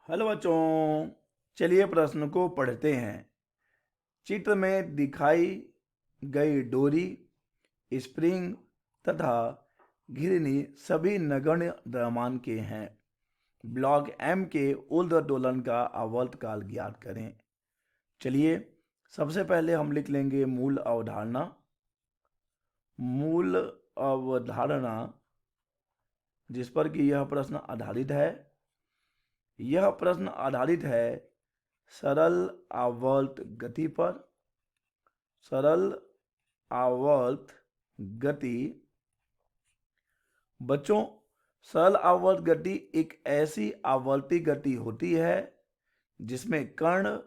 Hello बच्चों, चलिए प्रश्न को पढ़ते हैं। चित्र में दिखाई गई डोरी, स्प्रिंग तथा घिरनी सभी नगण्य द्रव्यमान के हैं। ब्लॉक एम के ऊर्ध्वतोलन का आवर्तकाल ज्ञात करें। चलिए सबसे पहले हम लिख लेंगे मूल अवधारणा। मूल अवधारणा जिस पर कि यह प्रश्न आधारित है, यह प्रश्न आधारित है सरल आवर्त गति पर। सरल आवर्त गति बच्चों, सरल आवर्त गति एक ऐसी आवर्ती गति होती है जिसमें कण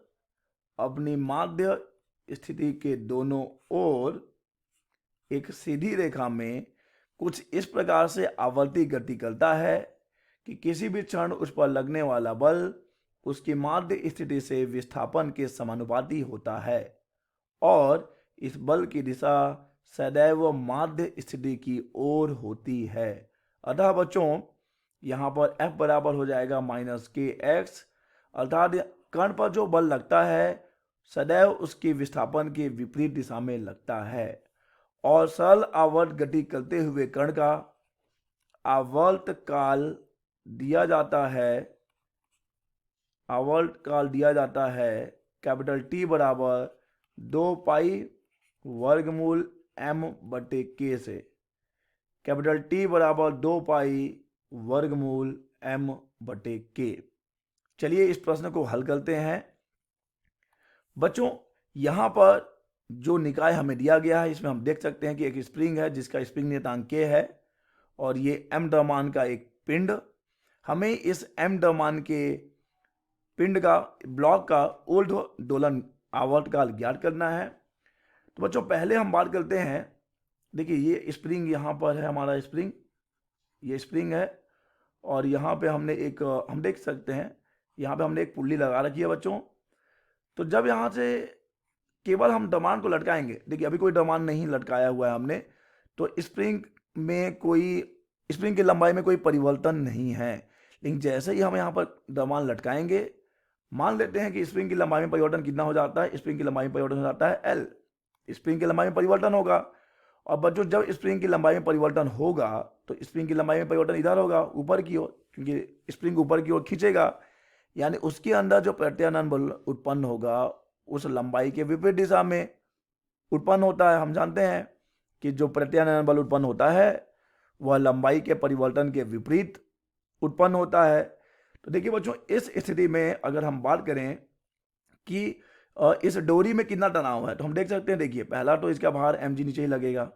अपनी माध्य स्थिति के दोनों ओर एक सीधी रेखा में कुछ इस प्रकार से आवर्ती गति करता है कि किसी भी क्षण उस पर लगने वाला बल उसकी माध्य स्थिति से विस्थापन के समानुपाती होता है और इस बल की दिशा सदैव माध्य स्थिति की ओर होती है। अतः बच्चों यहाँ पर F बराबर हो जाएगा -kx, अर्थात कण पर जो बल लगता है सदैव उसकी विस्थापन के विपरीत दिशा में लगता है। और सरल आवर्त गति करते हुए कण का आवर्त काल दिया जाता है, आवर्त काल दिया जाता है कैपिटल T बराबर 2 पाई वर्गमूल m/k से। कैपिटल T बराबर 2 पाई वर्गमूल m/k। चलिए इस प्रश्न को हल करते हैं। बच्चों यहाँ पर जो निकाय हमें दिया गया है इसमें हम देख सकते हैं कि एक स्प्रिंग है जिसका स्प्रिंग नियतांक k है और ये m द्रव्यमान का एक पिंड। हमें इस m द्रव्यमान के पिंड का ब्लॉक का ऊर्ध्व दोलन आवर्तकाल ज्ञात करना है। तो बच्चों पहले हम बात करते हैं, देखिए ये स्प्रिंग यहाँ पर है, हमारा स्प्रिंग, ये स्प्रिंग है और यहाँ पे हमने एक हम देख सकते हैं यहाँ पे हमने एक पुल्ली लगा रखी है बच्चों। तो जब यहाँ से केवल हम द्रव्यमान को लटकाएंगे, देखिए अभी कोई द्रव्यमान नहीं लटकाया हुआ है हमने, तो स्प्रिंग की लंबाई में कोई परिवर्तन नहीं है। लेकिन जैसे ही हम यहाँ पर द्रव्यमान लटकाएंगे, मान लेते हैं कि स्प्रिंग की लंबाई में परिवर्तन कितना हो जाता है, स्प्रिंग की लंबाई में परिवर्तन हो जाता है L। स्प्रिंग की लंबाई में परिवर्तन होगा और बच्चों जब स्प्रिंग की लंबाई में परिवर्तन होगा तो स्प्रिंग की लंबाई में परिवर्तन इधर होगा, ऊपर की ओर, क्योंकि स्प्रिंग ऊपर की ओर खींचेगा, यानी उसके अंदर जो प्रत्यानयन बल उत्पन्न होगा उस लंबाई के विपरीत दिशा में उत्पन्न होता है। हम जानते हैं कि जो प्रत्यानयन बल उत्पन्न होता है वह लंबाई के परिवर्तन के विपरीत उत्पन्न होता है। तो देखिए बच्चों इस स्थिति में अगर हम बात करें कि इस डोरी में कितना तनाव है, तो हम देख सकते हैं, देखिए पहला तो इसका भार mg नीचे ही लगेगा,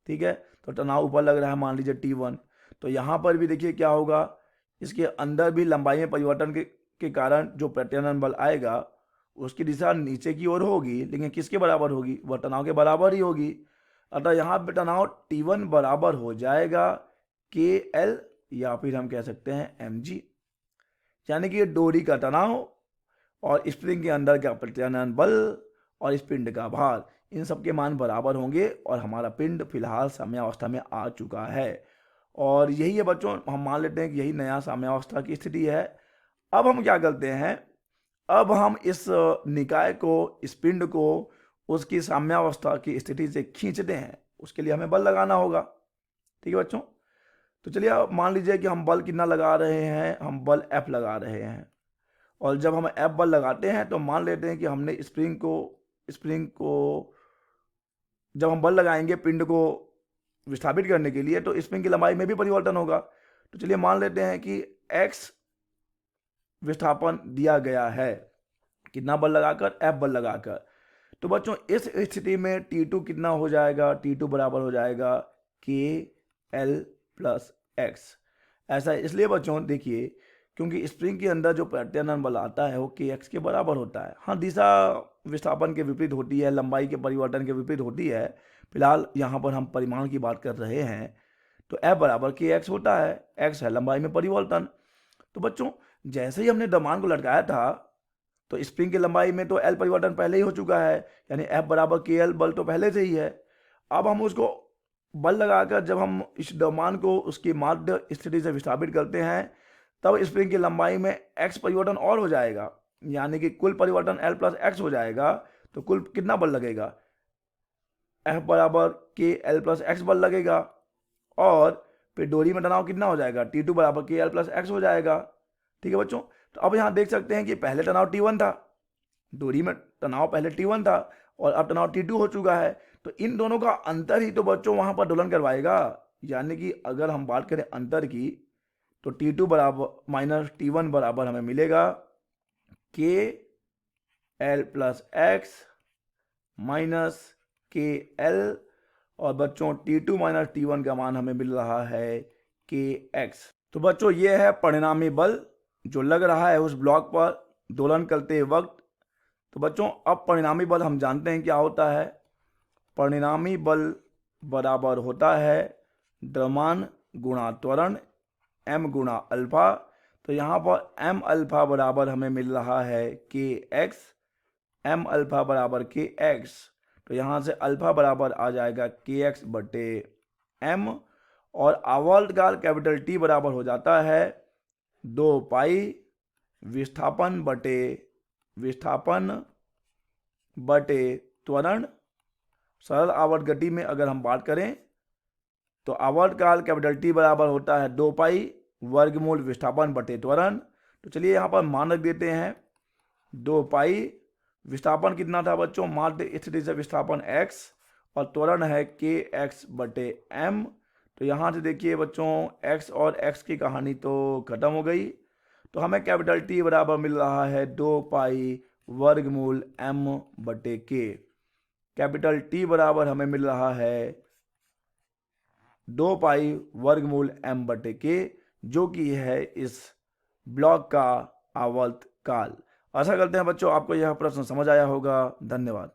ठीक है, तो तनाव ऊपर लग रहा है मान लीजिए T1। तो यहाँ पर भी देखिए क्या होगा, इसके अंदर भी लंबाई में परिवर्तन के कारण जो प्रत्यानयन बल आएगा उसकी दिशा नीचे की ओर होगी, लेकिन किसके बराबर होगी, वह तनाव के बराबर ही होगी। अतः यहाँ पे तनाव T1 बराबर हो जाएगा KL या फिर हम कह सकते हैं mg, यानी कि डोरी का तनाव और स्प्रिंग के अंदर का प्रत्यानयन बल और इस पिंड का भार, इन सब के मान बराबर होंगे और हमारा पिंड फिलहाल साम्यावस्था में आ चुका है। और यही है बच्चों, हम मान लेते हैं कि यही नया साम्यावस्था की स्थिति है। अब हम क्या करते हैं, अब हम इस निकाय को, इस पिंड को उसकी साम्यावस्था की स्थिति से खींचते हैं, उसके लिए हमें बल लगाना होगा, ठीक है बच्चों। तो चलिए अब मान लीजिए कि हम बल कितना लगा रहे हैं, हम बल F लगा रहे हैं और जब हम F बल लगाते हैं तो मान लेते हैं कि हमने स्प्रिंग को जब हम बल लगाएंगे पिंड को विस्थापित करने के लिए तो स्प्रिंग की लंबाई में भी परिवर्तन होगा। तो चलिए मान लेते हैं कि x विस्थापन दिया गया है, कितना बल लगाकर, F बल लगाकर। तो बच्चों इस स्थिति में T2 कितना हो जाएगा, T2 बराबर हो जाएगा KL प्लस x। ऐसा इसलिए बच्चों देखिए क्योंकि स्प्रिंग के अंदर जो प्रत्यानयन बल आता है वो kx के बराबर होता है। हाँ, दिशा विस्थापन के विपरीत होती है, लंबाई के परिवर्तन के विपरीत होती है, फिलहाल यहाँ पर हम परिमाण की बात कर रहे हैं। तो F बराबर kx होता है, x है लंबाई में परिवर्तन। तो बच्चों जैसे ही हमने द्रव्यमान को लटकाया था तो स्प्रिंग की लंबाई में तो L परिवर्तन पहले ही हो चुका है, यानी F बराबर KL बल तो पहले से ही है। अब हम उसको बल लगाकर जब हम इस द्रव्यमान को उसकी माध्य स्थिति से विस्थापित करते हैं तब स्प्रिंग की लंबाई में x परिवर्तन और हो जाएगा, यानी कि कुल परिवर्तन L प्लस एक्स हो जाएगा। तो कुल कितना बल लगेगा, F बराबर के एल प्लस एक्स बल लगेगा, और फिर डोरी में तनाव कितना हो जाएगा, T2 बराबर के एल प्लस एक्स हो जाएगा। ठीक है बच्चों, तो अब यहाँ देख सकते हैं कि पहले तनाव T1 था, डोरी में तनाव पहले T1 था और अब तनाव T2 हो चुका है। तो इन दोनों का अंतर ही तो बच्चों वहां पर दोलन करवाएगा, यानी कि अगर हम बात करें अंतर की तो T2 बराबर माइनस T1 बराबर हमें मिलेगा के एल प्लस एक्स माइनस के एल, और बच्चों T2 माइनस T1 का मान हमें मिल रहा है के एक्स। तो बच्चों ये है परिणामी बल जो लग रहा है उस ब्लॉक पर दोलन करते वक्त। तो बच्चों अब परिणामी बल हम जानते हैं क्या होता है। परिणामी बल बराबर होता है द्रव्यमान गुणा त्वरण m गुणा अल्फा। तो यहाँ पर m अल्फा बराबर हमें मिल रहा है के एक्स, m अल्फा बराबर के एक्स। तो यहाँ से अल्फा बराबर आ जाएगा के एक्स बटे m, और आवर्तकाल कैपिटल T बराबर हो जाता है 2 पाई विस्थापन बटे त्वरण। सरल आवर्त गति में अगर हम बात करें तो आवर्तकाल कैपिटल T बराबर होता है 2 पाई वर्गमूल विस्थापन बटे त्वरण। तो चलिए यहाँ पर मान रख देते हैं 2 पाई, विस्थापन कितना था बच्चों, माध्य स्थिति से विस्थापन x, और त्वरण है के एक्स बटे m। तो यहाँ से देखिए बच्चों x और x की कहानी तो खत्म हो गई। तो हमें कैपिटल T बराबर मिल रहा है 2 पाई वर्गमूल m बटे k। कैपिटल T बराबर हमें मिल रहा है 2 पाई वर्गमूल m बटे k, जो कि है इस ब्लॉक का आवर्त काल। आशा करते हैं बच्चों आपको यह प्रश्न समझ आया होगा। धन्यवाद।